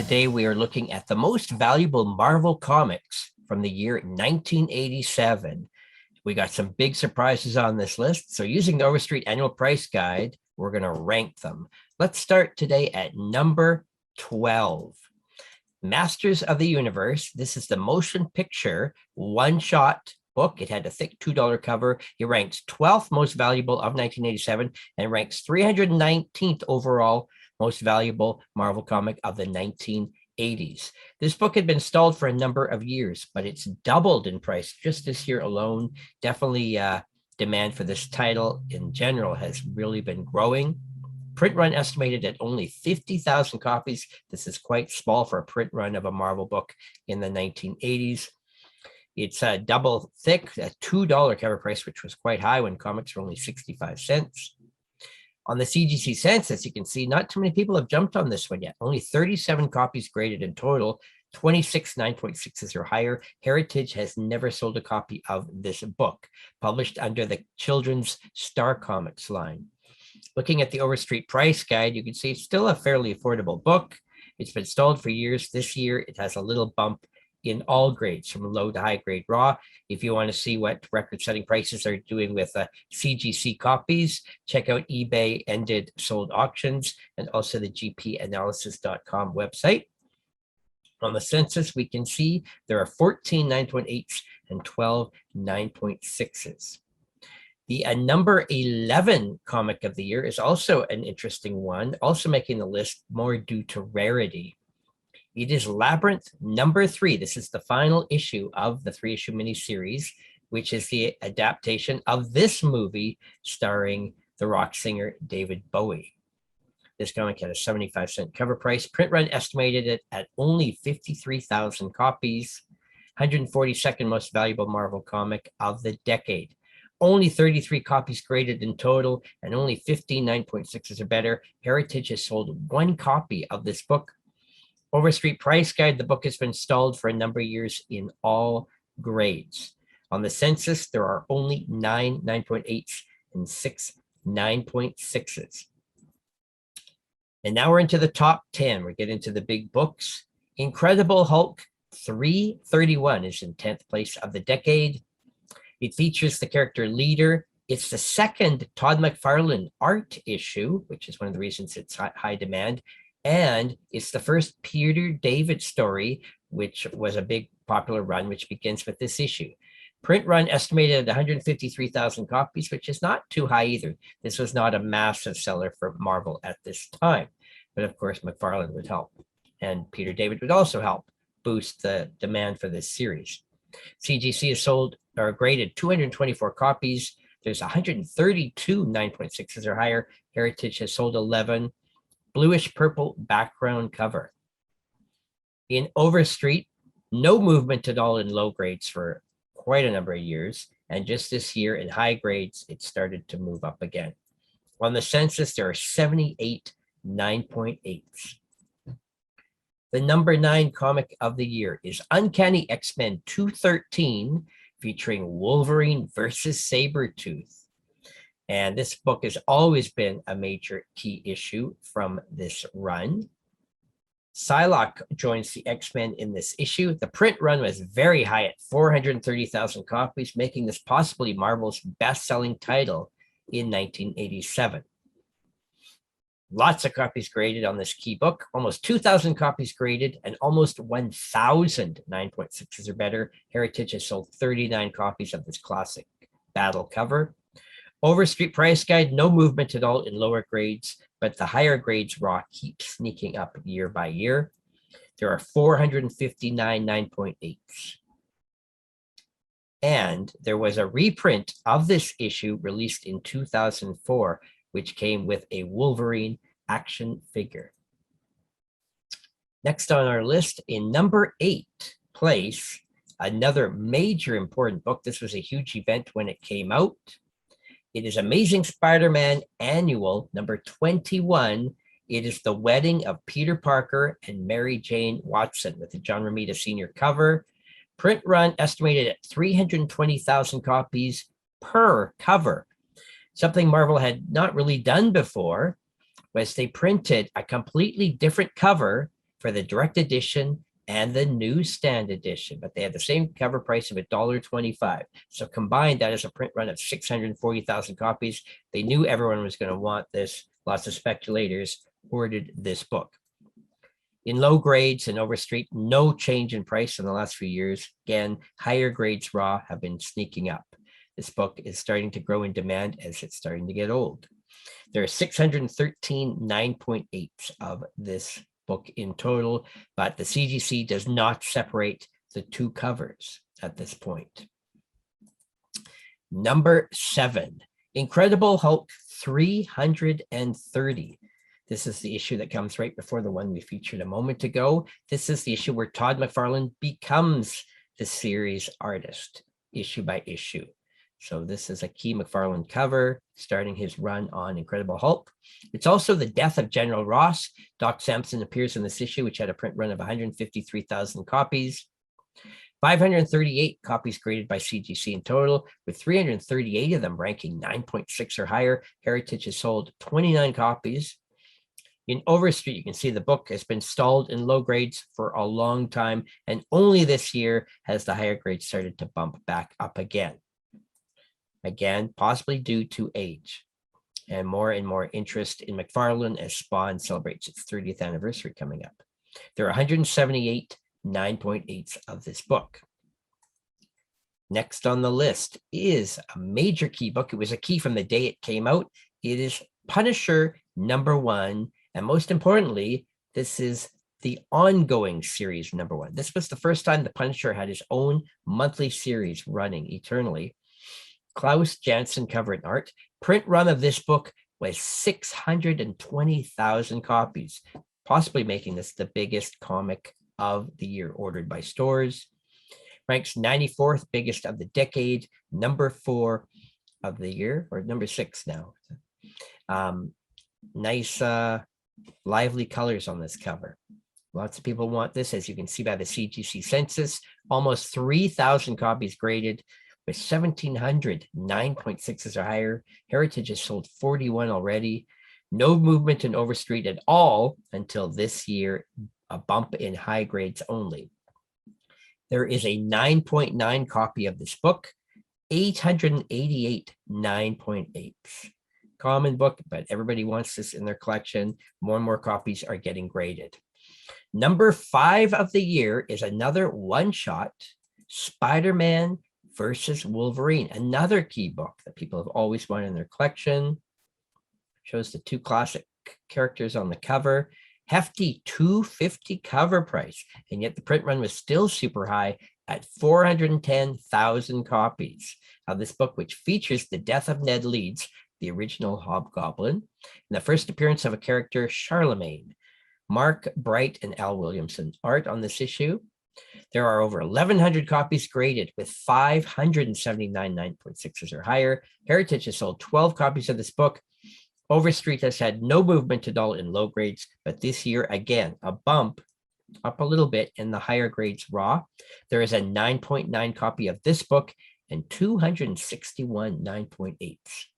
Today we are looking at the most valuable Marvel comics from the year 1987. We got some big surprises on this list. So using the Overstreet annual price guide, we're going to rank them. Let's start today at number 12. Masters of the Universe. This is the motion picture one-shot book. It had a thick $2 cover. It ranks 12th most valuable of 1987 and ranks 319th overall most valuable Marvel comic of the 1980s. This book had been stalled for a number of years, but it's doubled in price just this year alone. Definitely demand for this title in general has really been growing. Print run estimated at only 50,000 copies. This is quite small for a print run of a Marvel book in the 1980s. It's double thick, a $2 cover price, which was quite high when comics were only 65 cents. On the CGC census, you can see not too many people have jumped on this one yet. Only 37 copies graded in total, 26 9.6s or higher. Heritage has never sold a copy of this book, published under the Children's Star Comics line. Looking at the Overstreet price guide, you can see it's still a fairly affordable book. It's been stalled for years. This year, it has a little bump in all grades, from low to high grade raw. If you want to see what record-setting prices are doing with CGC copies, check out eBay ended sold auctions and also the gpanalysis.com website. On the census, we can see there are 14 9.8s and 12 9.6s. The number 11 comic of the year is also an interesting one, also making the list more due to rarity. It is Labyrinth number 3. This is the final issue of the 3-issue miniseries, which is the adaptation of this movie starring the rock singer David Bowie. This comic had a 75-cent cover price. Print run estimated it at only 53,000 copies. 142nd most valuable Marvel comic of the decade. Only 33 copies graded in total, and only 15 9.6s or better. Heritage has sold 1 copy of this book. Overstreet price guide, the book has been stalled for a number of years in all grades. On the census, there are only 9 9.8s and 6 9.6s. And now we're into the top 10. We get into the big books. Incredible Hulk 331 is in 10th place of the decade. It features the character Leader. It's the second Todd McFarlane art issue, which is one of the reasons it's high demand. And it's the first Peter David story, which was a big popular run, which begins with this issue. Print run estimated at 153,000 copies, which is not too high either. This was not a massive seller for Marvel at this time. But of course, McFarlane would help. And Peter David would also help boost the demand for this series. CGC has sold or graded 224 copies. There's 132 9.6s or higher. Heritage has sold 11. Bluish purple background cover. In Overstreet, no movement at all in low grades for quite a number of years. And just this year in high grades, it started to move up again. On the census, there are 78 9.8s. The number 9 comic of the year is Uncanny XMen 213, featuring Wolverine versus Sabretooth. And this book has always been a major key issue from this run. Psylocke joins the X-Men in this issue. The print run was very high at 430,000 copies, making this possibly Marvel's best-selling title in 1987. Lots of copies graded on this key book, almost 2,000 copies graded and almost 1,000 9.6s or better. Heritage has sold 39 copies of this classic battle cover. Overstreet price guide, no movement at all in lower grades, but the higher grades raw keep sneaking up year by year. There are 459 9.8s. And there was a reprint of this issue released in 2004, which came with a Wolverine action figure. Next on our list, in number 8 place, another major important book. This was a huge event when it came out. It is Amazing Spider-Man Annual, number 21. It is the wedding of Peter Parker and Mary Jane Watson with a John Romita Sr. cover. Print run estimated at 320,000 copies per cover. Something Marvel had not really done before was they printed a completely different cover for the direct edition and the newsstand edition, but they had the same cover price of $1.25. So combined, that is a print run of 640,000 copies. They knew everyone was going to want this. Lots of speculators ordered this book. In low grades and Overstreet, no change in price in the last few years. Again, higher grades raw have been sneaking up. This book is starting to grow in demand as it's starting to get old. There are 613 9.8s of this book in total, but the CGC does not separate the two covers at this point. Number 7, Incredible Hulk 330. This is the issue that comes right before the one we featured a moment ago. This is the issue where Todd McFarlane becomes the series artist, issue by issue. So this is a key McFarlane cover, starting his run on Incredible Hulk. It's also the death of General Ross. Doc Samson appears in this issue, which had a print run of 153,000 copies. 538 copies graded by CGC in total, with 338 of them ranking 9.6 or higher. Heritage has sold 29 copies. In Overstreet, you can see the book has been stalled in low grades for a long time, and only this year has the higher grades started to bump back up again. Again, possibly due to age and more interest in McFarlane as Spawn celebrates its 30th anniversary coming up. There are 178 9.8s of this book. Next on the list is a major key book. It was a key from the day it came out. It is Punisher #1. And most importantly, this is the ongoing series #1. This was the first time the Punisher had his own monthly series running eternally. Klaus Janson cover and art. Print run of this book was 620,000 copies, possibly making this the biggest comic of the year ordered by stores. Ranks 94th biggest of the decade, #4 of the year, or #6 now. Nice, lively colors on this cover. Lots of people want this, as you can see by the CGC census. Almost 3,000 copies graded, with 1,700 9.6s or higher. Heritage has sold 41 already. No movement in Overstreet at all until this year, a bump in high grades only. There is a 9.9 copy of this book, 888 9.8s. Common book, but everybody wants this in their collection. More and more copies are getting graded. #5 of the year is another one-shot, SpiderMan versus Wolverine, another key book that people have always wanted in their collection. Shows the two classic characters on the cover. Hefty $250 cover price, and yet the print run was still super high at 410,000 copies. Now, this book, which features the death of Ned Leeds, the original Hobgoblin, and the first appearance of a character, Charlemagne. Mark Bright and Al Williamson art on this issue. There are over 1,100 copies graded, with 579 9.6s or higher. Heritage has sold 12 copies of this book. Overstreet has had no movement at all in low grades, but this year, again, a bump up a little bit in the higher grades raw. There is a 9.9 copy of this book and 261 9.8s.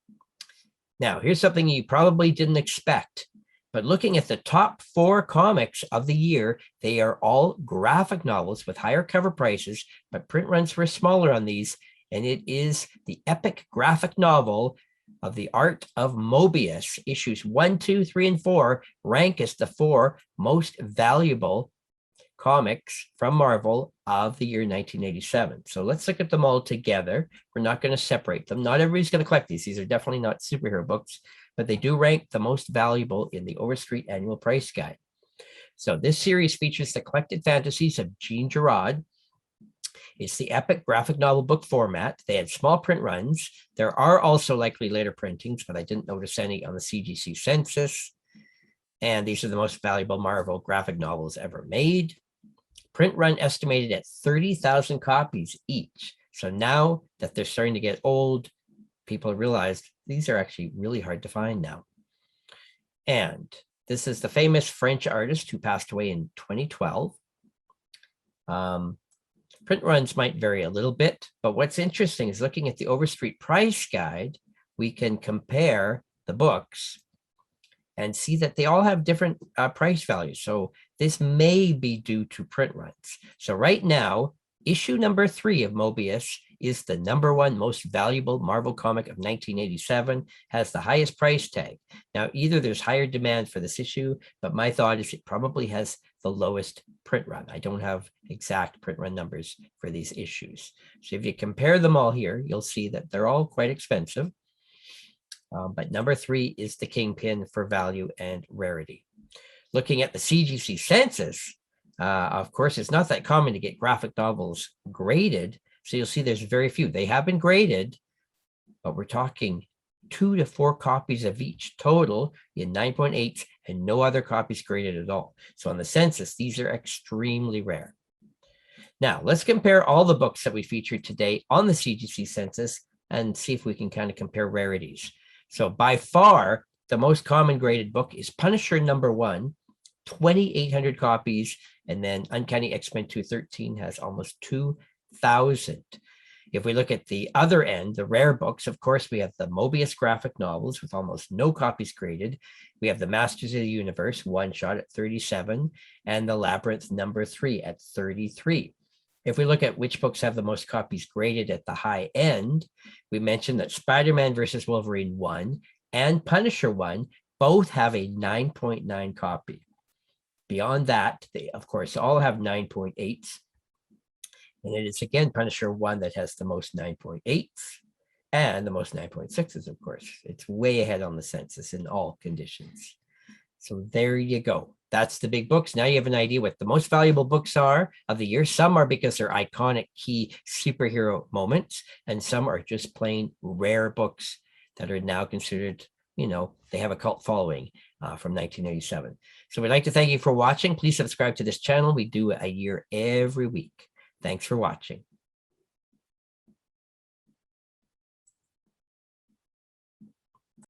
Now, here's something you probably didn't expect, but looking at the top 4 comics of the year, they are all graphic novels with higher cover prices, but print runs were smaller on these, and it is the epic graphic novel of The Art of Moebius. Issues 1, 2, 3, and 4 rank as the 4 most valuable comics from Marvel of the year 1987. So let's look at them all together. We're not going to separate them. Not everybody's going to collect these. These are definitely not superhero books, but they do rank the most valuable in the Overstreet Annual Price Guide. So this series features the collected fantasies of Jean Giraud. It's the epic graphic novel book format. They had small print runs. There are also likely later printings, but I didn't notice any on the CGC census. And these are the most valuable Marvel graphic novels ever made. Print run estimated at 30,000 copies each. So now that they're starting to get old, people realized these are actually really hard to find now. And this is the famous French artist who passed away in 2012. Print runs might vary a little bit, but what's interesting is looking at the Overstreet price guide, we can compare the books and see that they all have different price values. So this may be due to print runs. So right now, issue number 3 of Moebius is the #1 most valuable Marvel comic of 1987, has the highest price tag. Now, either there's higher demand for this issue, but my thought is it probably has the lowest print run. I don't have exact print run numbers for these issues. So if you compare them all here, you'll see that they're all quite expensive. But number 3 is the kingpin for value and rarity. Looking at the CGC census, of course, it's not that common to get graphic novels graded. So you'll see there's very few. They have been graded, but we're talking 2 to 4 copies of each total in 9.8 and no other copies graded at all. So on the census, these are extremely rare. Now, let's compare all the books that we featured today on the CGC census and see if we can kind of compare rarities. So by far, the most common graded book is Punisher #1, 2,800 copies. And then Uncanny XMen 213 has almost 2,000. If we look at the other end, the rare books, of course, we have the Moebius graphic novels with almost no copies graded. We have the Masters of the Universe one-shot at 37 and the Labyrinth #3 at 33. If we look at which books have the most copies graded at the high end, we mentioned that SpiderMan versus Wolverine 1 and Punisher 1 both have a 9.9 copy. Beyond that, they, of course, all have 9.8s. And it is, again, Punisher 1 that has the most 9.8s and the most 9.6s, of course. It's way ahead on the census in all conditions. So there you go. That's the big books. Now you have an idea what the most valuable books are of the year. Some are because they're iconic key superhero moments, and some are just plain rare books that are now considered, you know, they have a cult following from 1987. So we'd like to thank you for watching. Please subscribe to this channel. We do a year every week. Thanks for watching.